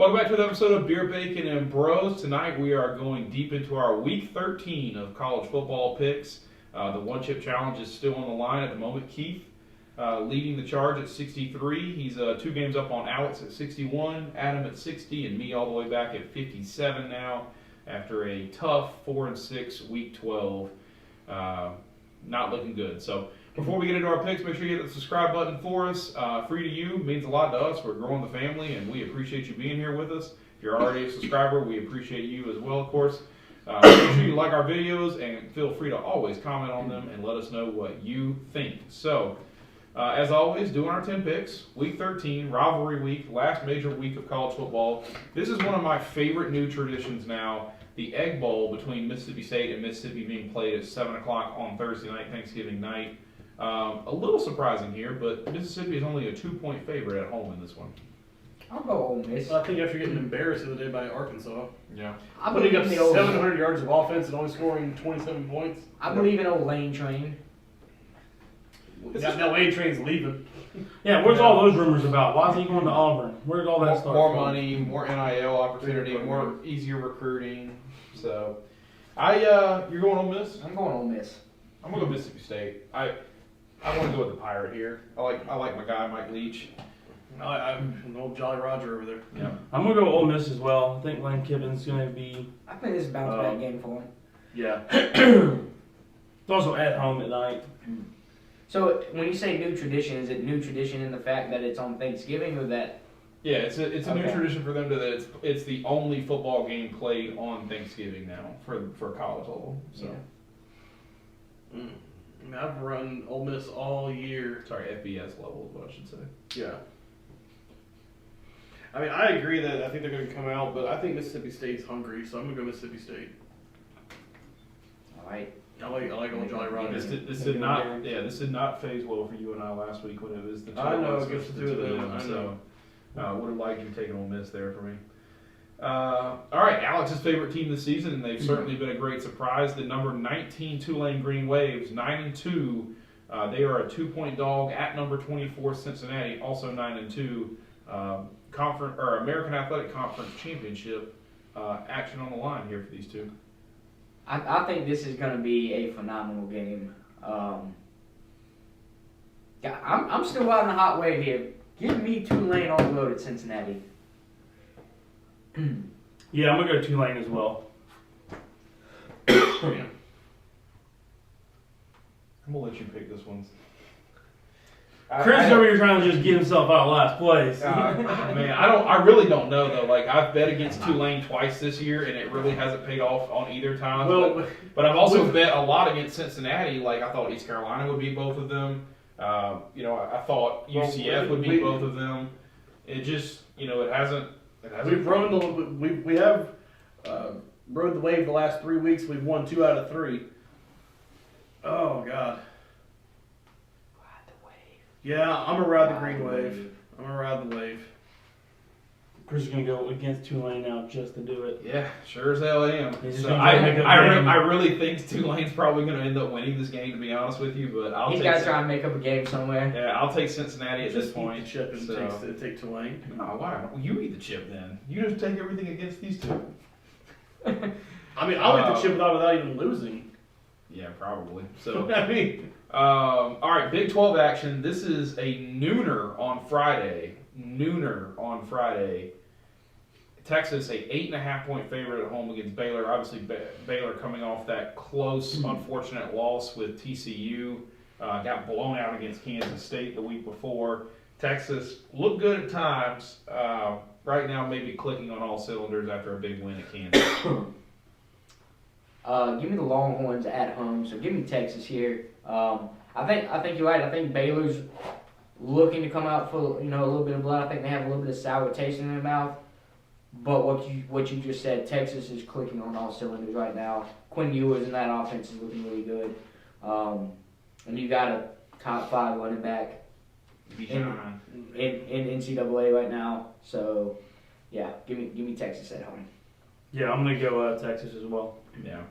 Welcome back to another episode of Beer, Bacon, and Bros. Tonight we are going deep into our Week 13 of college football picks. The one-chip challenge is still on the line at the moment. Keith leading the charge at 63. He's 2 games up on Alex at 61, Adam at 60, and me all the way back at 57 now after a tough 4-6 Week 12. Not looking good. So before we get into our picks, make sure you hit the subscribe button for us. Free to you, means a lot to us. We're growing the family, and we appreciate you being here with us. If you're already a subscriber, we appreciate you as well, of course. Make sure you like our videos, and feel free to always comment on them and let us know what you think. So, as always, doing our 10 picks, Week 13, rivalry week, last major week of college football. This is one of my favorite new traditions now. The Egg Bowl between Mississippi State and Mississippi being played at 7 o'clock on Thursday night, Thanksgiving night. A little surprising here, but Mississippi is only a 2-point favorite at home in this one. I'll go Ole Miss. I think after getting embarrassed the other day by Arkansas. Yeah. I Putting believe up in the old 700 yards of offense and only scoring 27 points. I believe in old Lane Train. Now Lane Train's leaving. Yeah, where's all those rumors about? Why is he going to Auburn? Where did all that start More from? money, more NIL opportunity, more easier recruiting. So, you're going Ole Miss? I'm going Ole Miss. I'm gonna go Mississippi State. I want to go with the Pirate here. I like my guy Mike Leach. I'm an old Jolly Roger over there. Yeah. I'm going to go Ole Miss as well. I think Lane Kiffin's going to be... I think this is a bounce back game for him. Yeah. It's also at home at night. So when you say new tradition, is it new tradition in the fact that it's on Thanksgiving or that? Yeah, it's a new Okay. tradition for them that it's the only football game played on Thanksgiving now for college level. So Yeah. I mean, I've run Ole Miss all year. sorry, FBS level is what I should say. Yeah. I mean, I agree that I think they're going to come out, but I think Mississippi State's hungry, so I'm going to go Mississippi State. All right. I like old Jolly Roger. This did not phase well for you and I last week when it was the two I know, of us against versus the two of them, I So would have liked you taking Ole Miss there for me. All right, Alex's favorite team this season, and they've certainly been a great surprise. The number 19 Tulane Green Waves, 9-2. They are a 2-point dog at number 24 Cincinnati, also 9-2. American Athletic Conference Championship action on the line here for these two. I think this is going to be a phenomenal game. Yeah, I'm still riding the hot wave here. Give me Tulane on the road at Cincinnati. Yeah, I'm going to go Tulane as well. Yeah. I'm gonna let you pick this one. Chris is over here trying to just get himself out of last place. Man, I really don't know though. Like I've bet against Tulane twice this year, and it really hasn't paid off on either time. Well, but I've also bet a lot against Cincinnati. Like I thought East Carolina would beat both of them. I thought UCF would beat both of them. It just, it hasn't. we've rode a little bit. We have rode the wave the last 3 weeks. We've won 2 out of 3. Oh God. Ride the wave. Yeah, I'm gonna ride the green wave. I'm gonna ride the wave. Chris is going to go against Tulane now just to do it. Yeah, sure as hell am. He's just So gonna I make up a game. really think Tulane's probably going to end up winning this game. To be honest with you, but He's got to try and make up a game somewhere. Yeah, I'll take Cincinnati at this Just point. eat the chip and so. take Tulane. No, why? Well, you eat the chip then. You just take everything against these two. I mean, I'll eat the chip without even losing. Yeah, probably. So, I mean, all right, Big 12 action. This is a nooner on Friday. Texas, a 8.5-point favorite at home against Baylor. Obviously, Baylor coming off that close, unfortunate loss with TCU. Got blown out against Kansas State the week before. Texas looked good at times. Right now, maybe clicking on all cylinders after a big win at Kansas. Give me the Longhorns at home, so give me Texas here. I think you're right. I think Baylor's looking to come out for a little bit of blood. I think they have a little bit of sour taste in their mouth. But what you just said, Texas is clicking on all cylinders right now. Quinn Ewers in that offense is looking really good, and you got a top 5 running back in NCAA right now. So yeah, give me Texas at home. Yeah, I'm going to go Texas as well. Yeah.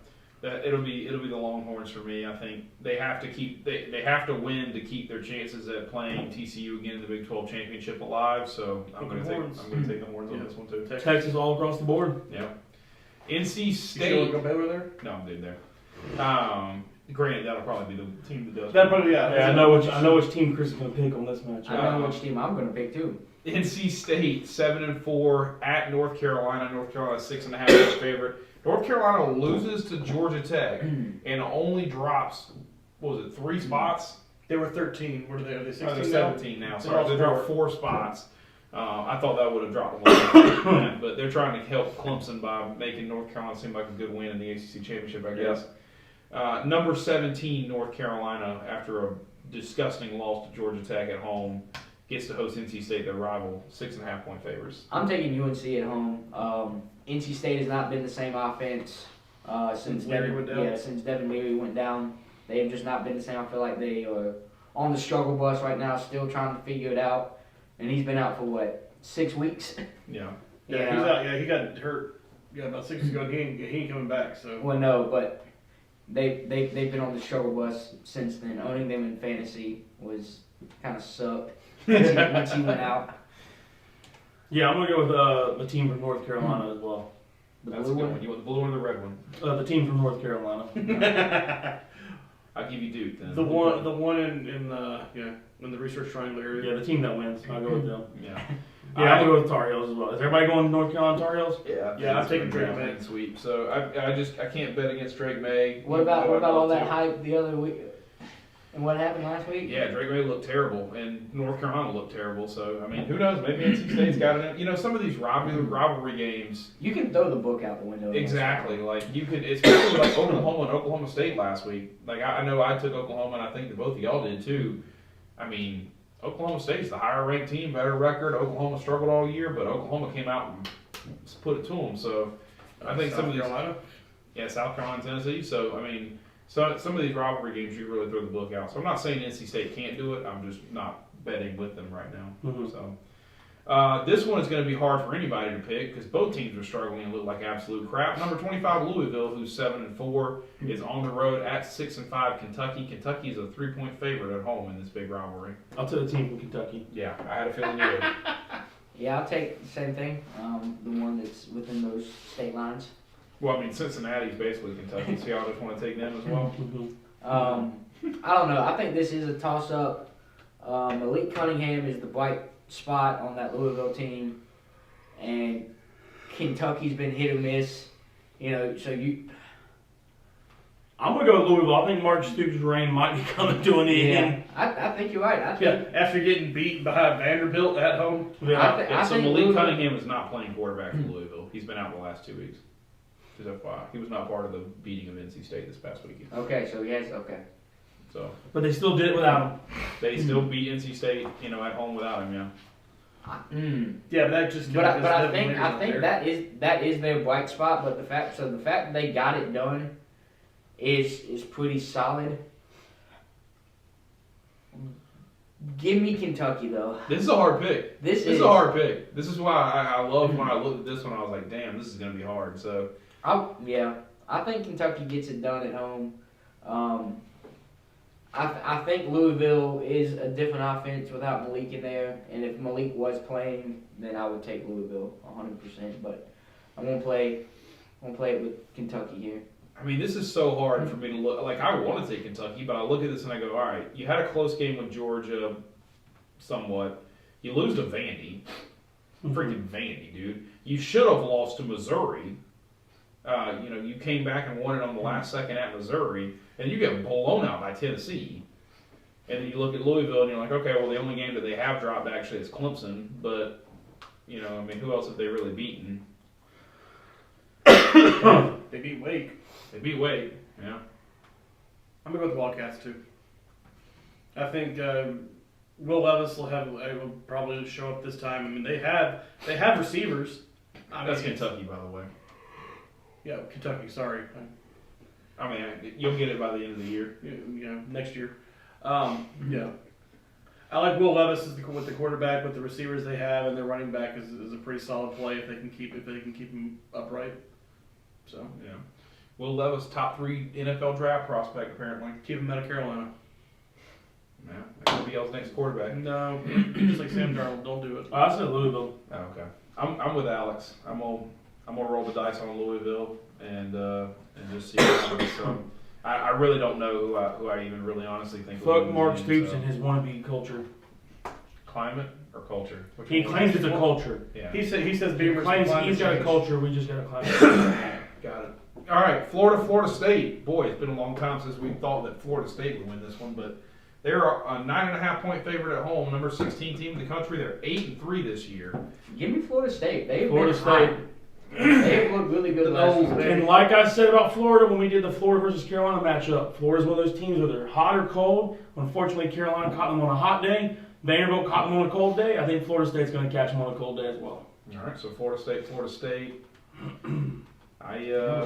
It'll be the Longhorns for me. I think they have to they have to win to keep their chances at playing TCU again in the Big 12 championship alive. So I'm going to take the Horns on this one too. Texas all across the board. Yeah. NC You State. sure go Baylor there? No, I'm good there. Granted, that'll probably be the team that does. That probably Yeah, I know which team Chris is going to pick on this match. I know which team I'm going to pick too. NC State 7-4 at North Carolina. North Carolina 6.5 favorite. North Carolina loses to Georgia Tech and only drops, what was it, 3 spots? They were 13. What are they? Are they 16 They're now? 17 now. Sorry, they lost dropped 4 spots. I thought that would have dropped one, but they're trying to help Clemson by making North Carolina seem like a good win in the ACC championship, I guess. Number 17, North Carolina, after a disgusting loss to Georgia Tech at home, gets to host NC State, their rival, 6.5 point favorites. I'm taking UNC at home. NC State has not been the same offense since Leary went down? Yeah, since Devin Leary went down. They have just not been the same. I feel like they are on the struggle bus right now, still trying to figure it out. And he's been out for what, 6 weeks? Yeah. Yeah, he's out. Yeah, he got hurt. Yeah, about 6 weeks ago. He ain't coming back. So. Well, no, but they've been on the struggle bus since then. Owning them in fantasy was kind of sucked once he went out. Yeah, I'm going to go with the team from North Carolina as well. That's a good one. You want the blue one or the red one? The team from North Carolina. I'll give you Duke then. The one in the research triangle area. Yeah, the team that wins. I'll go with them. Yeah. Yeah, I'm going to go with Tar Heels as well. Is everybody going North Carolina Tar Heels? Yeah, I'm taking Drake May. Sweep. So I can't bet against Drake May. What about all that hype the other week? And what happened last week? Yeah, Drake May looked terrible, and North Carolina looked terrible. So I mean, who knows? Maybe NC State's got it. You know, some of these rivalry games. You can throw the book out the window. Exactly. Like you could, especially like Oklahoma and Oklahoma State last week. Like I know I took Oklahoma, and I think that both of y'all did too. I mean, Oklahoma State's the higher ranked team, better record. Oklahoma struggled all year, but Oklahoma came out and put it to them. So I think some of these. Yeah, South Carolina, Tennessee. So I mean. So some of these rivalry games, you really throw the book out. So I'm not saying NC State can't do it. I'm just not betting with them right now. Mm-hmm. So this one is going to be hard for anybody to pick because both teams are struggling and look like absolute crap. Number 25 Louisville, who's 7-4, is on the road at 6-5 Kentucky. Kentucky is a 3-point favorite at home in this big rivalry. I'll take the team from Kentucky. Yeah, I had a feeling you would. Yeah, I'll take the same thing. The one that's within those state lines. Well, I mean, Cincinnati's basically Kentucky, so y'all just want to take them as well? Mm-hmm. I don't know. I think this is a toss-up. Malik Cunningham is the bright spot on that Louisville team, and Kentucky's been hit or miss. You know, so I'm going to go with Louisville. I think Mark Stoops' reign might be coming to an end. I think you're right. After getting beat by Vanderbilt at home. I So think Malik Cunningham is not playing quarterback for Louisville. He's been out the last 2 weeks. Just FYI. He was not part of the beating of NC State this past weekend. Okay, so yes, okay. So But they still did it without him. they still beat NC State, at home without him, yeah. Yeah, but that just. But I think that is their bright spot. But the fact that they got it done is pretty solid. Give me Kentucky though. This is a hard pick. This is a hard pick. This is why I love when I looked at this one. I was like, damn, this is going to be hard. So I think Kentucky gets it done at home. I think Louisville is a different offense without Malik in there, and if Malik was playing, then I would take Louisville 100%. But I'm gonna play it with Kentucky here. I mean, this is so hard for me to look. Like, I want to take Kentucky, but I look at this and I go, all right, you had a close game with Georgia, somewhat. You lose to Vandy. Freaking Vandy, dude. You should have lost to Missouri. You came back and won it on the last second at Missouri, and you get blown out by Tennessee. And then you look at Louisville and you're like, okay, well, the only game that they have dropped actually is Clemson, but, who else have they really beaten? They beat Wake. They beat Wake, yeah. I'm going to go with the Wildcats, too. I think Will Levis will probably show up this time. I mean, they have receivers. That's Kentucky, by the way. Yeah, Kentucky, sorry. I mean, you'll get it by the end of the year. Yeah, next year. Yeah. I like Will Levis with the quarterback, with the receivers they have, and their running back is a pretty solid play if they can keep him upright. So yeah. Will Levis, top 3 NFL draft prospect, apparently. Keep him out of Carolina. Yeah, that could be y'all's next quarterback. No, just like Sam Darnold, don't do it. I said Louisville. Oh, okay. I'm with Alex. I'm gonna roll the dice on Louisville and just see what happens. So I really don't know who I even really honestly think. will Fuck lose Mark the Stoops game, and his wannabe culture. climate or culture. Which He one? claims it's a culture. Yeah. He says He Beamer's claims climate he's got a change. culture. We just got a climate. Got it. All right, Florida State. Boy, it's been a long time since we thought that Florida State would win this one, but they're a 9.5-point favorite at home. Number 16 team in the country. They're 8-3 this year. Give me Florida State. They've Florida been State. hot. They've looked really good last old year. And like I said about Florida when we did the Florida versus Carolina matchup, Florida's one of those teams where they're hot or cold. Unfortunately, Carolina caught them on a hot day. Vanderbilt caught them on a cold day. I think Florida State's going to catch them on a cold day as well. All right, so Florida State. I'm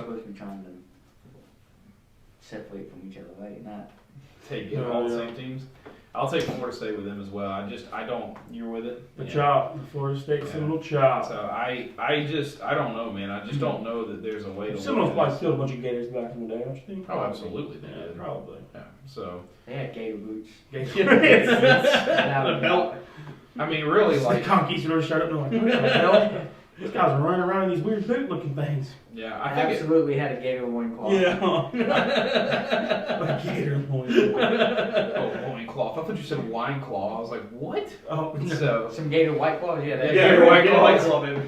supposed to be trying to separate from each other, right? Not. take all the same teams. I'll take Florida State with them as well. I don't. You're with it. The Yeah. chop, the Florida State Yeah. Seminole chop. So I don't know, man. I just don't know that there's a way to. Seminoles win probably this. killed a bunch of Gators back in the day, don't you think? Oh, absolutely they Yeah, did. probably. Yeah. So They had gator boots. The belt. I mean, really, Like like, conquistadors showed up and they're like, what the hell? These guys are running around in these weird boot-looking things. yeah. I I think it, absolutely had a gator loincloth. Like gator loins. loincloth. I thought you said wine claw. I was like, what? Oh, no. So. Some gator white claws. Yeah, that. Yeah, White Get a Claw. White Claw, baby.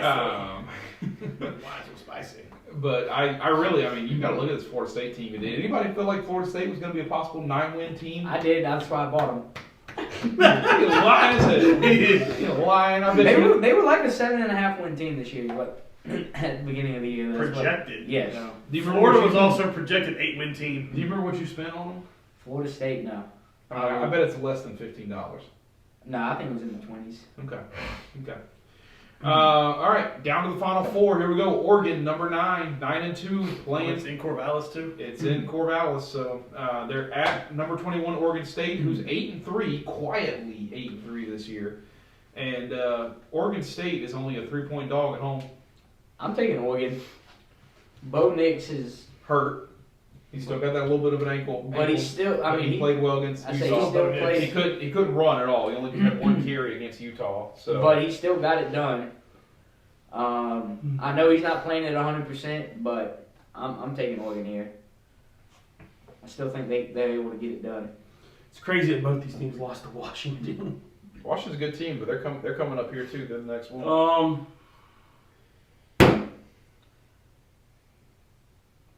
Um, Why so spicy? but I really, I mean, you got to look at this Florida State team. Did anybody feel like Florida State was going to be a possible 9-win team? I did. That's why I bought them. You lying, you lying. I bet They were like a 7.5 win team this year. What at the beginning of the year? That's what- Projected. Yes. No. Do you remember Florida what was you- also a projected 8-win team. Do you remember what you spent on them? Florida State. No. I bet it's less than $15. No, I think it was in the 20s. Okay. Okay. All right, down to the Final Four. Here we go. Oregon, number 9, 9-2, It's playing. in Corvallis too. It's in Corvallis, so they're at number 21 Oregon State, who's 8-3, quietly 8-3 this year, and Oregon State is only a 3-point dog at home. I'm taking Oregon. Bo Nix is, Hurt. He's still got that little bit of an ankle. but he's still. I but mean, he played well against I say Utah. he still Bo plays. He couldn't run at all. He only had one carry against Utah. So. But he still got it done. I know he's not playing at 100%, but I'm taking Oregon here. I still think they're able to get it done. It's crazy that both these teams lost to Washington. Washington's a good team, but they're coming up here too. They're the next one.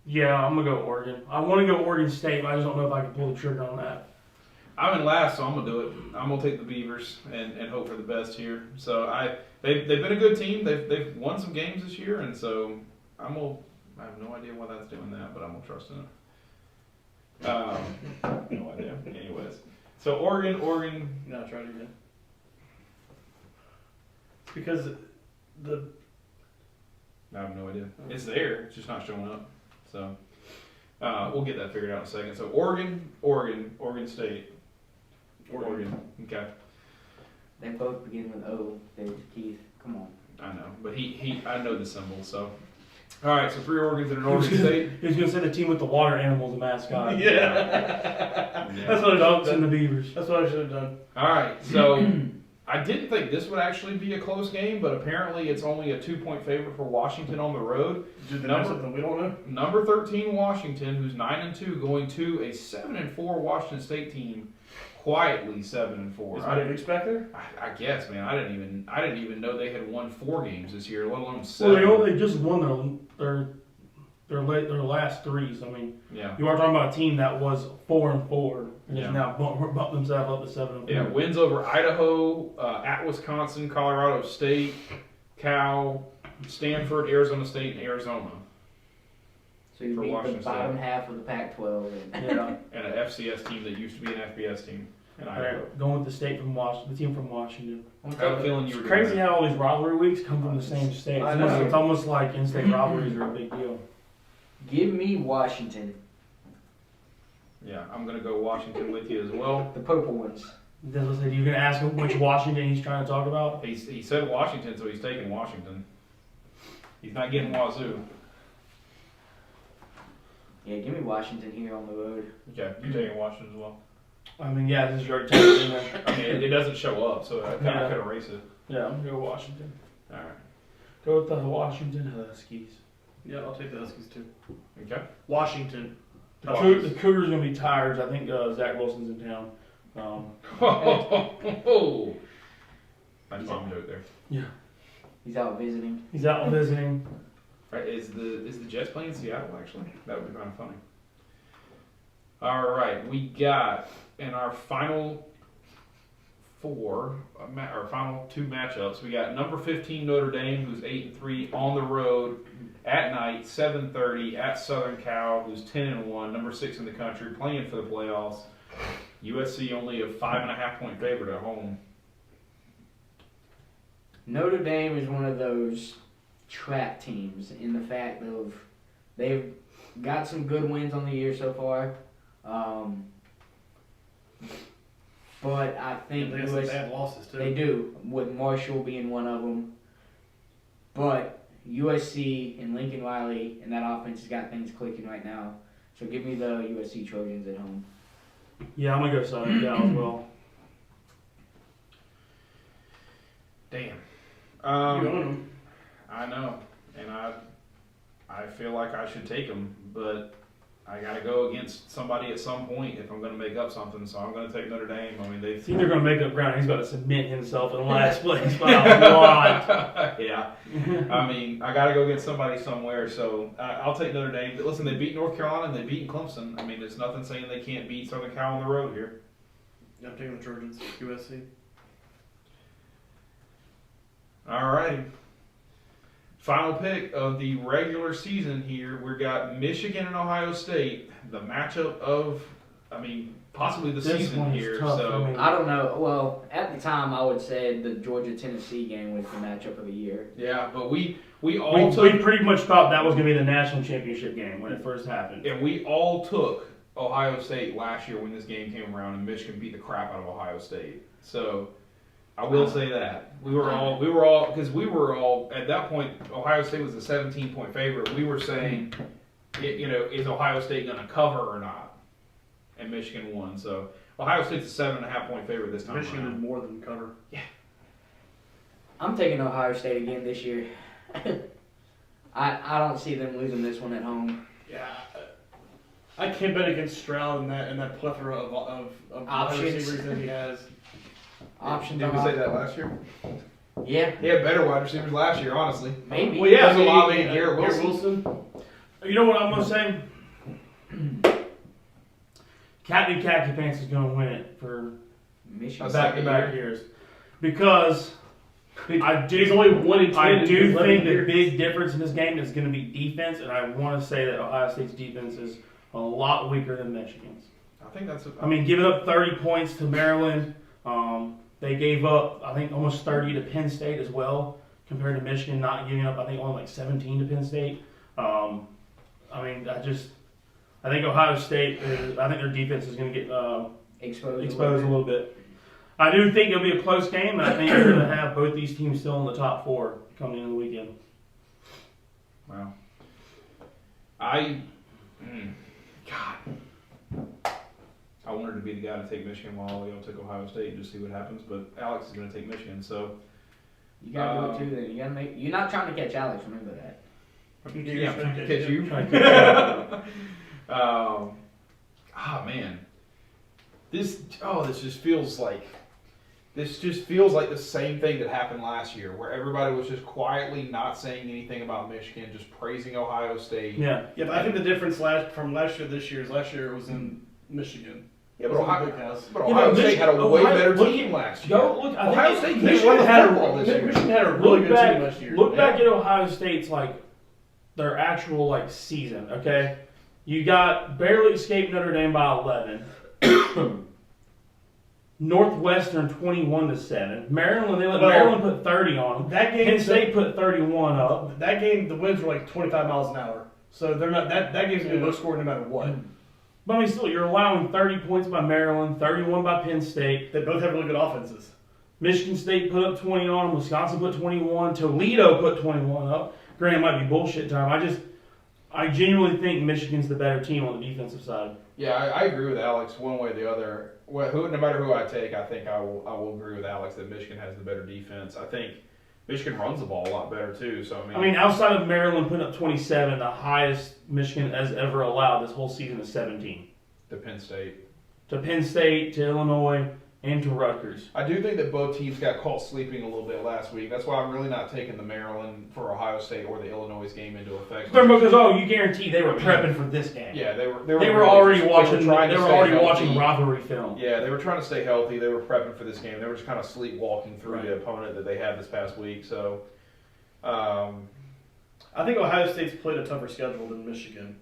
Yeah, I'm gonna go Oregon. I want to go Oregon State, but I just don't know if I can pull the trigger on that. I'm in last, so I'm gonna do it. I'm gonna take the Beavers and hope for the best here. So they've been a good team. They've won some games this year, and so I have no idea why that's doing that, but I'm gonna trust in it. No idea. Anyways, so Oregon. No, try it again. It's because I have no idea. It's there. It's just not showing up. So we'll get that figured out in a second. So Oregon State. Oregon. Okay. They both begin with O. There's Keith. Come on. I know, but I know the symbol. So all right. So 3 Oregons and an Oregon State. He was gonna say the team with the water animals, the mascot. yeah. Yeah. That's what I should have Ducks and the done. Beavers. That's what I should have done. All right, so I didn't think this would actually be a close game, but apparently it's only a 2-point favorite for Washington on the road. Did they know something we don't know? Number 13 Washington, who's 9-2, going to a 7-4 Washington State team, quietly 7-4. Is what you'd expect there? I guess, man. I didn't even know they had won 4 games this year, let alone 7. Well, they just won their last 3. So I mean, Yeah. you are talking about a team that was 4-4 and Yeah. is now bumped themselves up to 7-4. Yeah, wins over Idaho, at Wisconsin, Colorado State, Cal, Stanford, Arizona State, and Arizona. So you For beat Washington the bottom State. half of the Pac-12. And Yeah. And an FCS team that used to be an FBS team in All Idaho. right, going with the state from Washington, the team from Washington. I'm I have a taking- feeling you It's were crazy doing how all these rivalry weeks come from the same state. I know. It's almost like in-state rivalries are a big deal. Give me Washington. that. Yeah, I'm gonna go Washington with you as well. The purple ones. Are you going to ask him which Washington he's trying to talk about? He said Washington, so he's taking Washington. He's not getting Wazoo. Yeah, give me Washington here on the road. Okay, you taking Washington as well? I mean, yeah, this is your team. I mean, it doesn't show up, so I kind of could erase it. Yeah, I'm gonna go Washington. All right. Go with the Washington Huskies. Yeah, I'll take the Huskies too. Okay. Washington. The Cougars are gonna be tired. I think Zach Wilson's in town. Nice mom joke there. He's out visiting. He's out visiting. Right, is the Jets playing in Seattle actually? That would be kind of funny. All right, we got in our final our final two matchups. We got number 15 Notre Dame, who's 8-3 on the road at night, 7:30 at Southern Cal, who's 10-1, number 6 in the country, playing for the playoffs. USC only a 5.5 point favorite at home. Notre Dame is one of those trap teams in the fact of they've got some good wins on the year so far. But I think They have some bad losses too. they do, with Marshall being one of them. But USC and Lincoln Riley and that offense has got things clicking right now. So give me the USC Trojans at home. Yeah, I'm gonna go Southern Cal as well. Damn. You own them. I know, and I feel like I should take them, but I got to go against somebody at some point if I'm going to make up something. So I'm going to take Notre Dame. I mean, See, they're gonna make up ground. He's got to submit himself in last place by a lot. Yeah. I mean, I got to go against somebody somewhere. So I'll take Notre Dame. But listen, they beat North Carolina and they beat Clemson. I mean, there's nothing saying they can't beat Southern Cal on the road here. I'm taking the Trojans. USC. All right. Final pick of the regular season here. We've got Michigan and Ohio State. The matchup of, I mean, possibly the This season one is here. tough. So I mean, I don't know. Well, at the time, I would say the Georgia-Tennessee game was the matchup of the year. yeah, but we all took. we pretty much thought that was gonna be the national championship game when it first happened. And we all took Ohio State last year when this game came around, and Michigan beat the crap out of Ohio State. So I will say that we were all at that point. Ohio State was a 17-point favorite. We were saying, is Ohio State going to cover or not? And Michigan won. So Ohio State's a 7.5 point favorite this time Michigan around. did more than cover. I'm taking Ohio State again this year. I don't see them losing this one at home. Yeah. I can't bet against Stroud and that plethora of wide Options. receivers that he has. Options Did are we say op- that last year? Yeah, He had better wide receivers last year, honestly. maybe. Well, yeah, There's a lot of Garrett Wilson. You know what I'm gonna say? Captain Khaki Pants is gonna win it for Michigan. back-to-back years because I He's do. only 1-10. I do in 11 think the years. big difference in this game is going to be defense, and I want to say that Ohio State's defense is a lot weaker than Michigan's. I think that's. I mean, giving up 30 points to Maryland, they gave up, I think, almost 30 to Penn State as well, compared to Michigan not giving up, I think, only like 17 to Penn State. I think Ohio State, I think their defense is going to get Exposed a little bit. I do think it'll be a close game, and I think you're going to have both these teams still in the top four coming into the weekend. Wow. God. I wanted to be the guy to take Michigan while y'all took Ohio State and just see what happens, but Alex is going to take Michigan, so. You gotta do it too. Then you gotta make. You're not trying to catch Alex. Remember that. Yeah, catch you. Man. This just feels like the same thing that happened last year, where everybody was just quietly not saying anything about Michigan, just praising Ohio State. Yeah. Yeah, but I think the difference from last year to this year is last year it was in Michigan. Yeah, It but was in the Ohio, big house. but Ohio State had a way better look- team last year. Ohio State can't Michigan run the had football this year. Michigan had a really good team last year. Look back at Ohio State's their actual season. Okay, you got barely escaped Notre Dame by 11. Northwestern 21-7. Maryland, they let Maryland put 30 on them. That game, Penn State put 31 up. That game, the winds were like 25 miles an hour. So they're not that game's gonna be low scoring no matter what. But I mean, still, you're allowing 30 points by Maryland, 31 by Penn State. They both have really good offenses. Michigan State put up 20 on them. Wisconsin put 21. Toledo put 21 up. Granted, it might be bullshit time. I genuinely think Michigan's the better team on the defensive side. Yeah, I agree with Alex one way or the other. No matter who I take, I think I will agree with Alex that Michigan has the better defense. I think Michigan runs the ball a lot better too. So I mean, outside of Maryland putting up 27, the highest Michigan has ever allowed this whole season is 17. to Penn State. To Penn State, to Illinois, and to Rutgers. I do think that both teams got caught sleeping a little bit last week. That's why I'm really not taking the Maryland for Ohio State or the Illinois game into effect. Because you guarantee they were prepping for this game. Yeah, they were They were already watching. They were already watching rivalry film. Yeah, they were trying to stay healthy. They were prepping for this game. They were just kind of sleepwalking through Right. the opponent that they had this past week. So, I think Ohio State's played a tougher schedule than Michigan.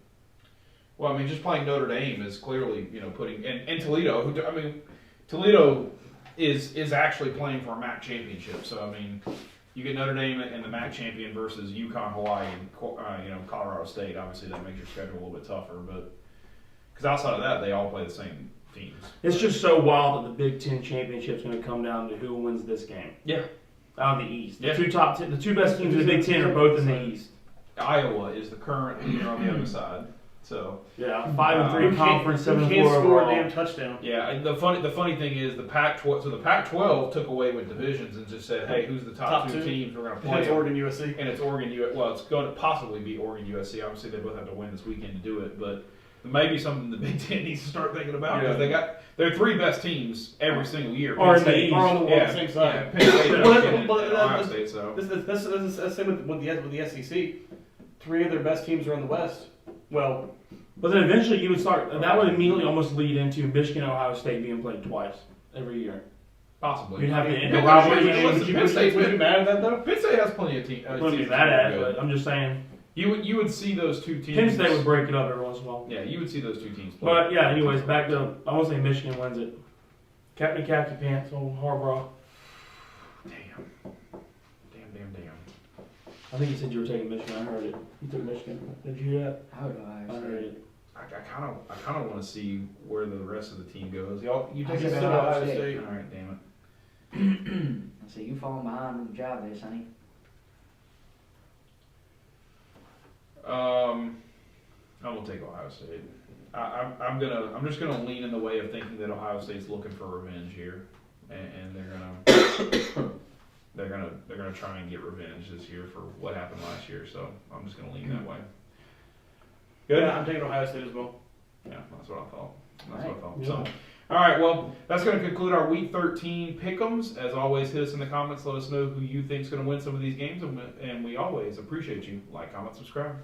well, I mean, just playing Notre Dame is clearly, putting and Toledo. Toledo is actually playing for a MAC championship. So, I mean, you get Notre Dame and the MAC champion versus UConn, Hawaii, and Colorado State. Obviously, that makes your schedule a little bit tougher. But because outside of that, they all play the same teams. It's just so wild that the Big Ten championship's going to come down to who wins this game. Yeah. Out of the East. Yeah. The two best teams in the Big Ten are both in the East. Iowa is the current leader on the other side. So Yeah, 5-3 conference, Who 7-4 can't score a overall. damn touchdown? yeah, and the funny thing is the Pac-12. So the Pac-12 took away with divisions and just said, hey, who's the top two teams we're going to play? It's Oregon, USC. And it's Oregon. Well, it's going to possibly be Oregon, USC. Obviously, they both have to win this weekend to do it, but it may be something the Big Ten needs to start thinking about because they got their three best teams every single year. Or Penn in the State, East. Are on the yeah, same side. yeah, Penn State, Well, Michigan, and but Ohio State. So That's the same with the SEC. Three of their best teams are in the West. Well, But then eventually you would start, that would immediately almost lead into Michigan and Ohio State being played twice every year. possibly. You'd have the Yeah, rivalry listen, game. listen, Penn State would you be mad at that though? Penn State has plenty of teams. I wouldn't be that at, but I'm just saying, You would see those two teams. Penn State would break it up every once in a while. Yeah, you would see those two teams play. But yeah, anyways, back to, I want to say Michigan wins it. Captain Khaki Pants, old Harbaugh. Damn. I think you said you were taking Michigan, I heard it. You took Michigan. Did you hear that? How do I I say heard it? it. I kind of want to see where the rest of the team goes. You I take said it. Ohio All State. right, damn it. I say you falling behind on the job there, Sonny. I'm gonna take Ohio State. I'm just gonna lean in the way of thinking that Ohio State's looking for revenge here, and they're gonna try and get revenge this year for what happened last year. So I'm just gonna lean that way. Good. Yeah, I'm taking Ohio State as well. Yeah, that's what I thought. Yeah. So, all right, well, that's going to conclude our Week 13 pick'ems. As always, hit us in the comments. Let us know who you think's going to win some of these games, and we always appreciate you. Like, comment, subscribe.